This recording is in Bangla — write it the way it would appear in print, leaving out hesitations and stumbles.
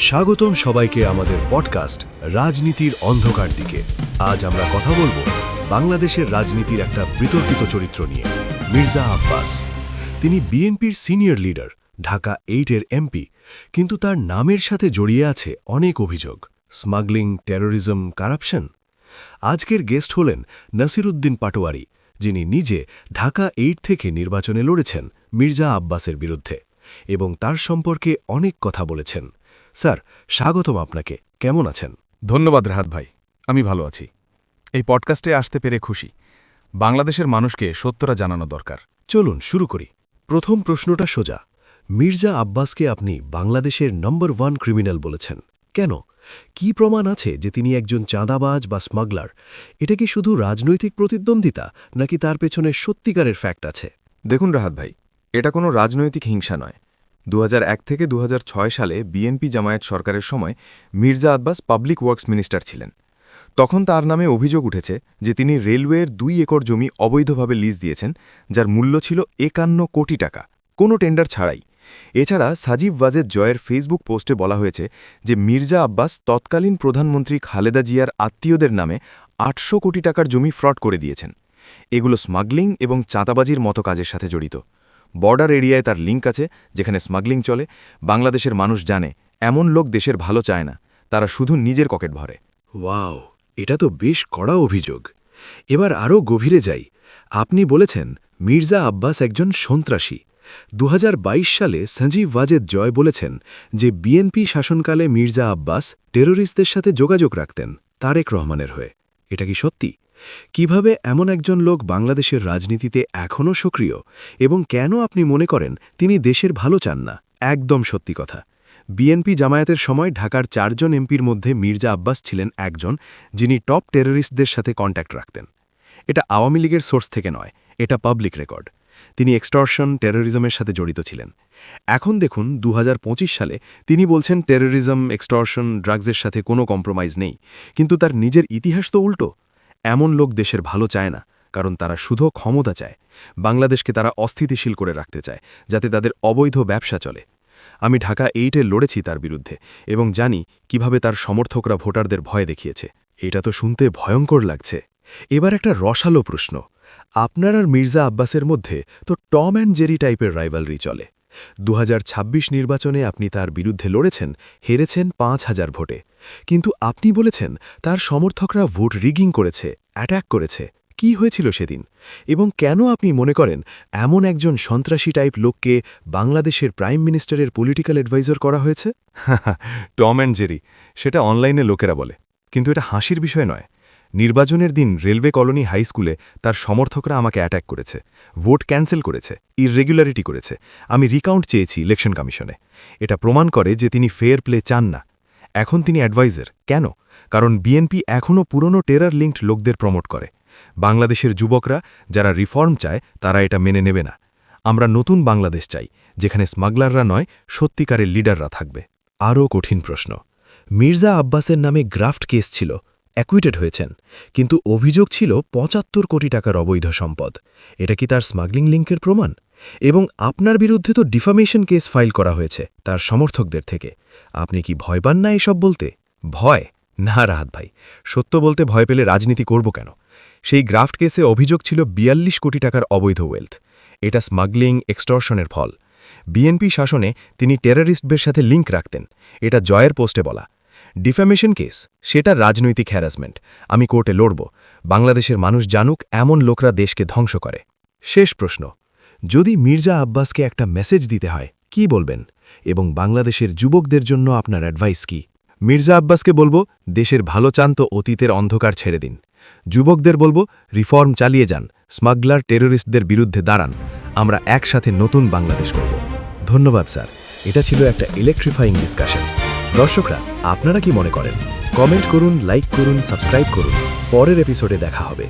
স্বাগতম সবাইকে আমাদের পডকাস্ট রাজনীতির অন্ধকার দিকে। আজ আমরা কথা বলবো বাংলাদেশের রাজনীতির একটা বিতর্কিত চরিত্র নিয়ে, মির্জা আব্বাস। তিনি বিএনপির সিনিয়র লিডার, ঢাকা 8-এর এমপি, কিন্তু তার নামের সাথে জড়িয়ে আছে অনেক অভিযোগ: স্মাগলিং, টেরোরিজম, কারাপশন। আজকের গেস্ট হলেন নাসিরউদ্দিন পাটোয়ারি, যিনি নিজে ঢাকা 8 থেকে নির্বাচনে লড়েছেন মির্জা আব্বাসের বিরুদ্ধে এবং তার সম্পর্কে অনেক কথা বলেছেন। স্যার, স্বাগতম আপনাকে। কেমন আছেন? ধন্যবাদ রাহাত ভাই, আমি ভালো আছি। এই পডকাস্টে আসতে পেরে খুশি। বাংলাদেশের মানুষকে সত্যটা জানানো দরকার। চলুন শুরু করি। প্রথম প্রশ্নটা সোজা। মির্জা আব্বাসকে আপনি বাংলাদেশের নম্বর 1 ক্রিমিনাল বলেছেন। কেন? কি প্রমাণ আছে যে তিনি একজন চাঁদাবাজ বা স্মাগলার? এটা কি শুধু রাজনৈতিক প্রতিদ্বন্দ্বিতা, নাকি তার পেছনে সত্যিকারের ফ্যাক্ট আছে? দেখুন রাহাত ভাই, এটা কোনো রাজনৈতিক হিংসা নয়। 2001 থেকে 2006 সালে বিএনপি জামায়াত সরকারের সময় Mirza Abbas public works minister ছিলেন। তখন তার নামে অভিযোগ উঠেছে যে তিনি রেলওয়ের 2 একর জমি অবৈধভাবে লিজ দিয়েছেন, যার মূল্য ছিল 51 কোটি টাকা, কোনো টেন্ডার ছাড়াই। এছাড়া সাজিব ওয়াজেদ জয়ের ফেসবুক পোস্টে বলা হয়েছে যে মির্জা আব্বাস তৎকালীন প্রধানমন্ত্রী খালেদা জিয়ার আত্মীয়দের নামে 800 কোটি টাকার জমি ফ্রড করে দিয়েছেন। এগুলো স্মাগলিং এবং চাঁদাবাজির মতো কাজের সাথে জড়িত। বর্ডার এরিয়ায় তার লিঙ্ক আছে, যেখানে স্মাগলিং চলে। বাংলাদেশের মানুষ জানে এমন লোক দেশের ভালো চায় না, তারা শুধু নিজের পকেট ভরে। ওয়াও, এটা তো বেশ কড়া অভিযোগ। এবার আরও গভীরে যাই। আপনি বলেছেন মির্জা আব্বাস একজন সন্ত্রাসী। 2022 সালে সাজিব ওয়াজেদ জয় বলেছেন যে বিএনপি শাসনকালে মির্জা আব্বাস টেরোরিস্টদের সাথে যোগাযোগ রাখতেন তারেক রহমানের হয়ে। এটা কি সত্যি? কিভাবে এমন একজন লোক বাংলাদেশের রাজনীতিতে এখনও সক্রিয়, এবং কেন আপনি মনে করেন তিনি দেশের ভালো চান না? একদম সত্যি কথা। বিএনপি জামায়াতের সময় ঢাকার 4 জন এমপির মধ্যে মির্জা আব্বাস ছিলেন একজন, যিনি টপ টেররিস্টদের সাথে কন্ট্যাক্ট রাখতেন। এটা আওয়ামী লীগের সোর্স থেকে নয়, এটা পাবলিক রেকর্ড। তিনি এক্সটর্শন, টেরোরিজমের সাথে জড়িত ছিলেন। এখন দেখুন 2025 সালে তিনি বলছেন টেরোরিজম, এক্সটর্শন, ড্রাগসের সাথে কোনো কম্প্রোমাইজ নেই, কিন্তু তার নিজের ইতিহাস তো উল্টো। এমন লোক দেশের ভালো চায় না, কারণ তারা শুধু ক্ষমতা চায়। বাংলাদেশকে তারা অস্থিতিশীল করে রাখতে চায়, যাতে তাদের অবৈধ ব্যবসা চলে। আমি ঢাকা 8-এ লড়েছি তার বিরুদ্ধে এবং জানি কিভাবে তার সমর্থকরা ভোটারদের ভয় দেখিয়েছে। এটা তো শুনতে ভয়ঙ্কর লাগছে। এবার একটা রসালো প্রশ্ন। আপনার আর মির্জা আব্বাসের মধ্যে তো টম অ্যান্ড জেরি টাইপের রাইভালরি চলে। 2026 নির্বাচনে আপনি তার বিরুদ্ধে লড়েছেন, হেরেছেন 5000 ভোটে। কিন্তু আপনি বলেছেন তার সমর্থকরা ভোট রিগিং করেছে, অ্যাট্যাক করেছে। কি হয়েছিল সেদিন, এবং কেন আপনি মনে করেন এমন একজন সন্ত্রাসী টাইপ লোককে বাংলাদেশের প্রাইম মিনিস্টারের পলিটিক্যাল অ্যাডভাইজার করা হয়েছে? টম অ্যান্ড জেরি, সেটা অনলাইনে লোকেরা বলে, কিন্তু এটা হাসির বিষয় নয়। নির্বাচনের দিন রেলওয়ে কলোনি হাই স্কুলে তার সমর্থকরা আমাকে অ্যাট্যাক করেছে, ভোট ক্যান্সেল করেছে, ইররেগুলারিটি করেছে। আমি রিকাউন্ট চেয়েছি ইলেকশন কমিশনে। এটা প্রমাণ করে যে তিনি ফেয়ার প্লে চান না। এখন তিনি অ্যাডভাইজার কেন? কারণ বিএনপি এখনও পুরনো টেরার লিঙ্কড লোকদের প্রমোট করে। বাংলাদেশের যুবকরা যারা রিফর্ম চায়, তারা এটা মেনে নেবে না। আমরা নতুন বাংলাদেশ চাই, যেখানে স্মাগলাররা নয়, সত্যিকারের লিডাররা থাকবে। আরও কঠিন প্রশ্ন। মির্জা আব্বাসের নামে গ্রাফট কেস ছিল, অ্যাকুইটেড হয়েছেন, কিন্তু অভিযোগ ছিল 75 কোটি টাকার অবৈধ সম্পদ। এটা কি তার স্মাগলিং লিঙ্কের প্রমাণ? এবং আপনার বিরুদ্ধে তো ডিফামেশন কেস ফাইল করা হয়েছে তার সমর্থকদের থেকে। আপনি কি ভয় পান না এসব বলতে? ভয় না রাহাত ভাই, সত্য বলতে ভয় পেলে রাজনীতি করব কেন? সেই গ্রাফট কেসে অভিযোগ ছিল 42 কোটি টাকার অবৈধ ওয়েলথ। এটা স্মাগলিং, এক্সটর্শনের ফল। বিএনপি শাসনে তিনি টেররিস্টদের সাথে লিঙ্ক রাখতেন, এটা জয়ের পোস্টে বলা। ডিফ্যামেশন কেস, সেটা রাজনৈতিক হ্যারাসমেন্ট। আমি কোর্টে লড়ব। বাংলাদেশের মানুষ জানুক এমন লোকরা দেশকে ধ্বংস করে। শেষ প্রশ্ন। যদি মির্জা আব্বাসকে একটা মেসেজ দিতে হয়, কি বলবেন? এবং বাংলাদেশের যুবকদের জন্য আপনার অ্যাডভাইস কি? মির্জা আব্বাসকে বলবো, দেশের ভালো চান তো অতীতের অন্ধকার ছেড়ে দিন। যুবকদের বলবো, রিফর্ম চালিয়ে যান, স্মাগলার, টেররিস্টদের বিরুদ্ধে দাঁড়ান। আমরা একসাথে নতুন বাংলাদেশ করব। ধন্যবাদ স্যার, এটা ছিল একটা ইলেকট্রিফাইং ডিসকাশন। দর্শকরা, আপনারা কি মনে করেন? কমেন্ট করুন, লাইক করুন, সাবস্ক্রাইব করুন। পরের এপিসোডে দেখা হবে।